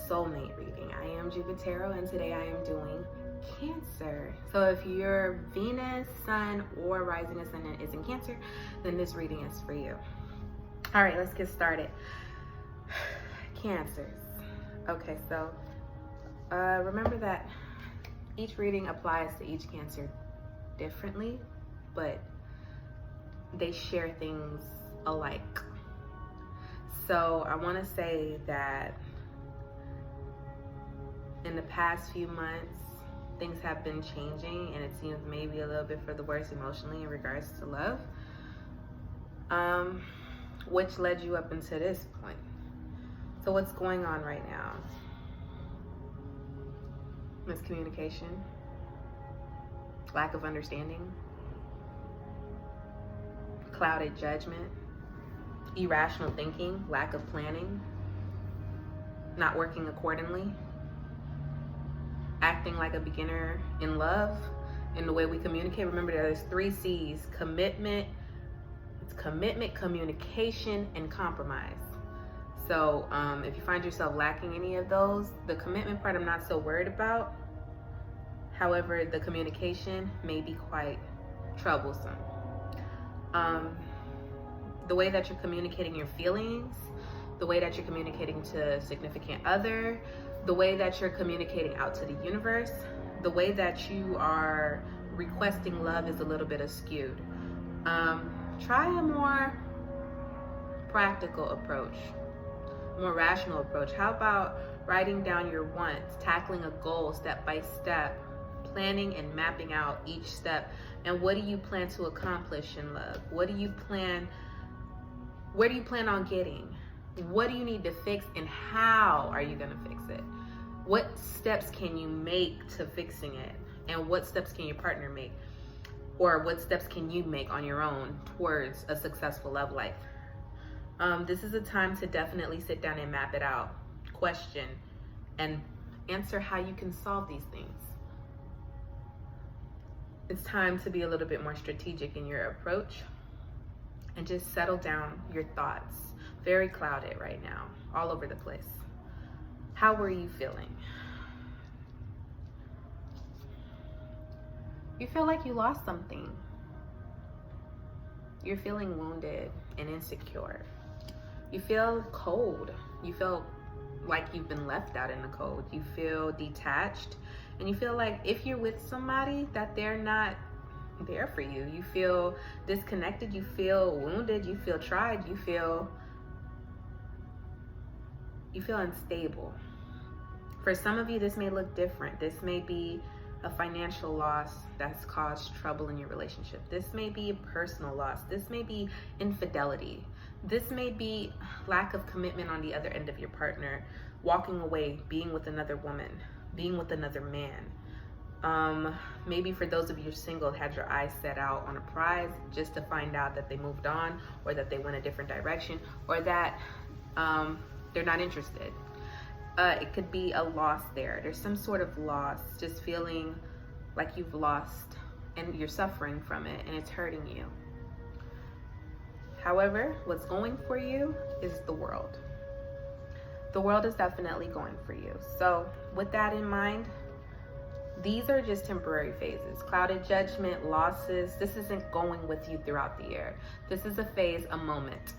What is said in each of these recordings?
soulmate reading. I am Jupiter, and today I am doing Cancer. So if your Venus, Sun, or rising ascendant is in Cancer, then this reading is for you. All right, let's get started. Cancers. Okay, so remember that each reading applies to each Cancer differently, but they share things alike. So I want to say that in the past few months, things have been changing, and it seems maybe a little bit for the worse emotionally in regards to love, which led you up until this point. So what's going on right now? Miscommunication, lack of understanding, clouded judgment, irrational thinking, lack of planning, not working accordingly, acting like a beginner in love, in the way we communicate. Remember, there's 3 C's: commitment, communication, and compromise. So if you find yourself lacking any of those, the commitment part I'm not so worried about. However, the communication may be quite troublesome. The way that you're communicating your feelings, the way that you're communicating to a significant other, the way that you're communicating out to the universe, the way that you are requesting love is a little bit askewed. Try a more practical approach, more rational approach. How about writing down your wants, tackling a goal step by step, planning and mapping out each step, and what do you plan to accomplish in love? Where do you plan on getting? What do you need to fix, and how are you going to fix it? What steps can you make to fixing it? And what steps can your partner make? Or what steps can you make on your own towards a successful love life? This is a time to definitely sit down and map it out, question, and answer how you can solve these things. It's time to be a little bit more strategic in your approach and just settle down your thoughts. Very clouded right now, all over the place. How were you feeling? You feel like you lost something. You're feeling wounded and insecure. You feel cold. You feel like you've been left out in the cold. You feel detached, and you feel like if you're with somebody that they're not there for you. You feel disconnected. You feel wounded. You feel tried. You feel unstable. For some of you, this may look different. This may be a financial loss that's caused trouble in your relationship. This may be a personal loss. This may be infidelity. This may be lack of commitment on the other end of your partner, walking away, being with another woman, being with another man. Maybe for those of you single, had your eyes set out on a prize just to find out that they moved on, or that they went a different direction, or that they're not interested. It could be a loss there. There's some sort of loss, just feeling like you've lost and you're suffering from it and it's hurting you. However, what's going for you is the world. The world is definitely going for you. So with that in mind, these are just temporary phases. Clouded judgment, losses, this isn't going with you throughout the year. This is a phase, a moment.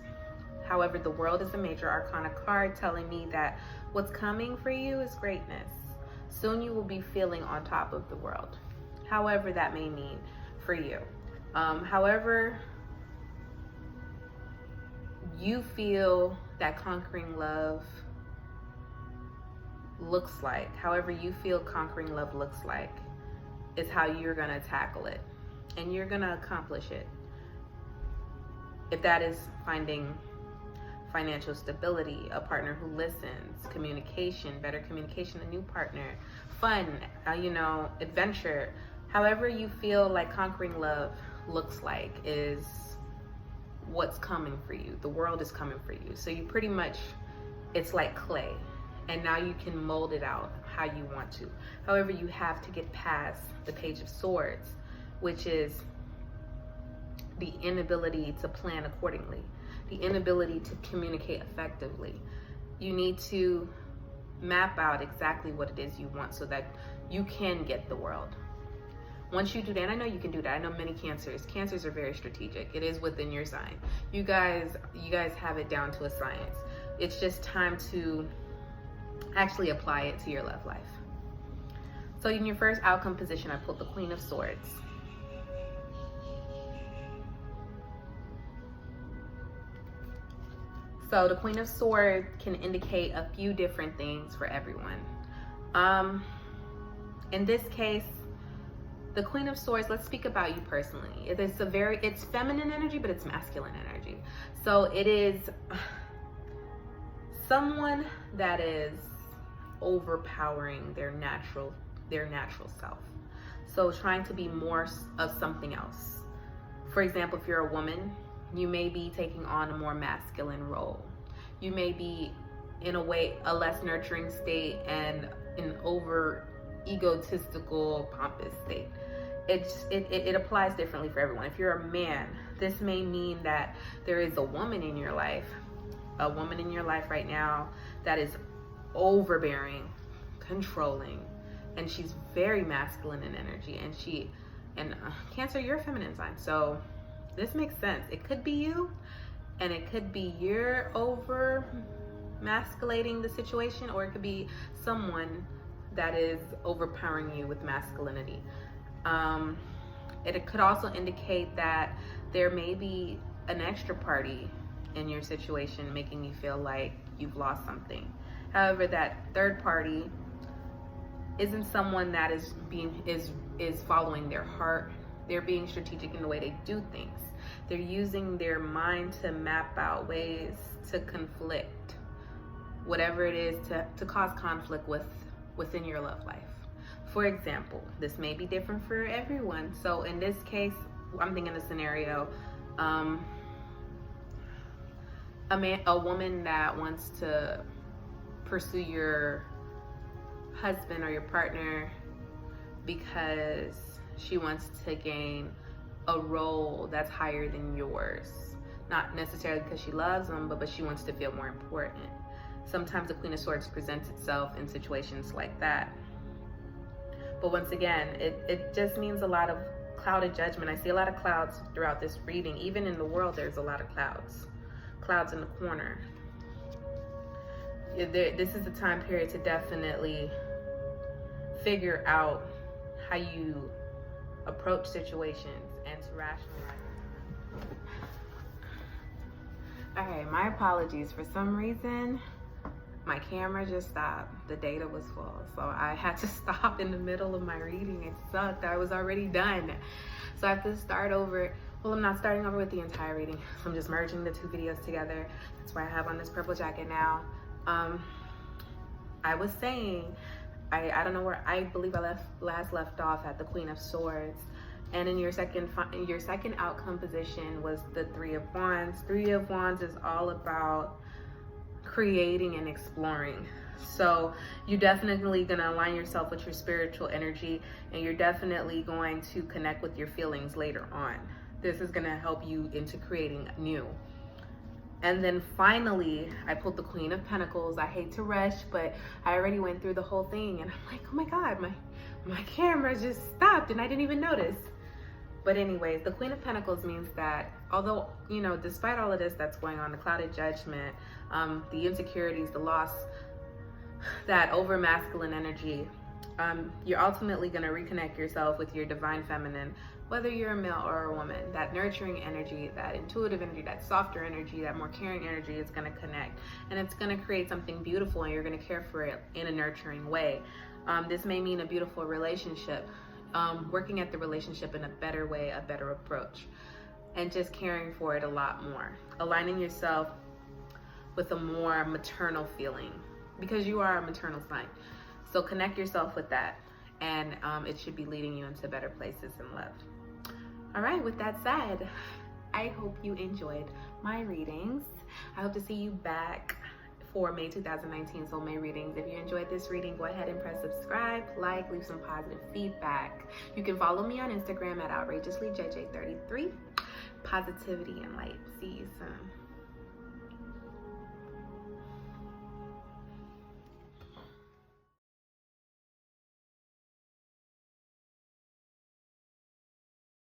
However, the world is a major arcana card telling me that what's coming for you is greatness. Soon you will be feeling on top of the world, however that may mean for you. However you feel that conquering love looks like, however you feel conquering love looks like, is how you're going to tackle it, and you're going to accomplish it. If that is finding financial stability, a partner who listens, communication, better communication, a new partner, fun, adventure, however you feel like conquering love looks like is what's coming for you. The world is coming for you. So you pretty much, it's like clay, and now you can mold it out how you want to. However, you have to get past the Page of Swords, which is the inability to plan accordingly, the inability to communicate effectively. You need to map out exactly what it is you want so that you can get the world. Once you do that, and I know you can do that. I know many cancers are very strategic. It is within your sign. You guys have it down to a science. It's just time to actually apply it to your love life. So in your first outcome position, I pulled the Queen of Swords. So the Queen of Swords can indicate a few different things for everyone. In this case, the Queen of Swords, let's speak about you personally. It's feminine energy, but it's masculine energy. So it is someone that is overpowering their natural self. So trying to be more of something else. For example, if you're a woman, you may be taking on a more masculine role. You may be, in a way, a less nurturing state and an over egotistical, pompous state. It applies differently for everyone. If you're a man, this may mean that there is a woman in your life right now that is overbearing, controlling, and she's very masculine in energy. And Cancer, you're a feminine sign, so this makes sense. It could be you, and it could be you're over masculating the situation, or it could be someone that is overpowering you with masculinity. It could also indicate that there may be an extra party in your situation making you feel like you've lost something. However, that third party isn't someone that is following their heart. They're being strategic in the way they do things. They're using their mind to map out ways to conflict, whatever it is, to cause conflict within your love life. For example, this may be different for everyone. So in this case, I'm thinking a scenario, a woman that wants to pursue your husband or your partner because she wants to gain a role that's higher than yours. Not necessarily because she loves them, but she wants to feel more important. Sometimes the Queen of Swords presents itself in situations like that. But once again, it just means a lot of clouded judgment. I see a lot of clouds throughout this reading. Even in the world, there's a lot of clouds. Clouds in the corner. This is the time period to definitely figure out how you approach situations and to rationalize. Alright, my apologies. For some reason, my camera just stopped. The data was full, so I had to stop in the middle of my reading. It sucked. I was already done, so I have to start over. Well, I'm not starting over with the entire reading, so I'm just merging the two videos together. That's why I have on this purple jacket now. I was saying, I don't know where, I believe I left off at the Queen of Swords. And in your second outcome position was the Three of Wands. Three of Wands is all about creating and exploring. So you're definitely going to align yourself with your spiritual energy, and you're definitely going to connect with your feelings later on. This is going to help you into creating new. And then finally, I pulled the Queen of Pentacles. I hate to rush, but I already went through the whole thing, and I'm like, oh my God, my camera just stopped and I didn't even notice. But anyways, the Queen of Pentacles means that although, you know, despite all of this that's going on, the clouded judgment, the insecurities, the loss, that over masculine energy, you're ultimately going to reconnect yourself with your divine feminine, whether you're a male or a woman. That nurturing energy, that intuitive energy, that softer energy, that more caring energy is going to connect, and it's going to create something beautiful, and you're going to care for it in a nurturing way. This may mean a beautiful relationship, working at the relationship in a better way, a better approach, and just caring for it a lot more, aligning yourself with a more maternal feeling, because you are a maternal sign. So connect yourself with that, and it should be leading you into better places in love. All right, with that said, I hope you enjoyed my readings. I hope to see you back for May 2019 Soul May readings. If you enjoyed this reading, go ahead and press subscribe, like, leave some positive feedback. You can follow me on Instagram at OutrageouslyJJ33. Positivity and light. See you soon.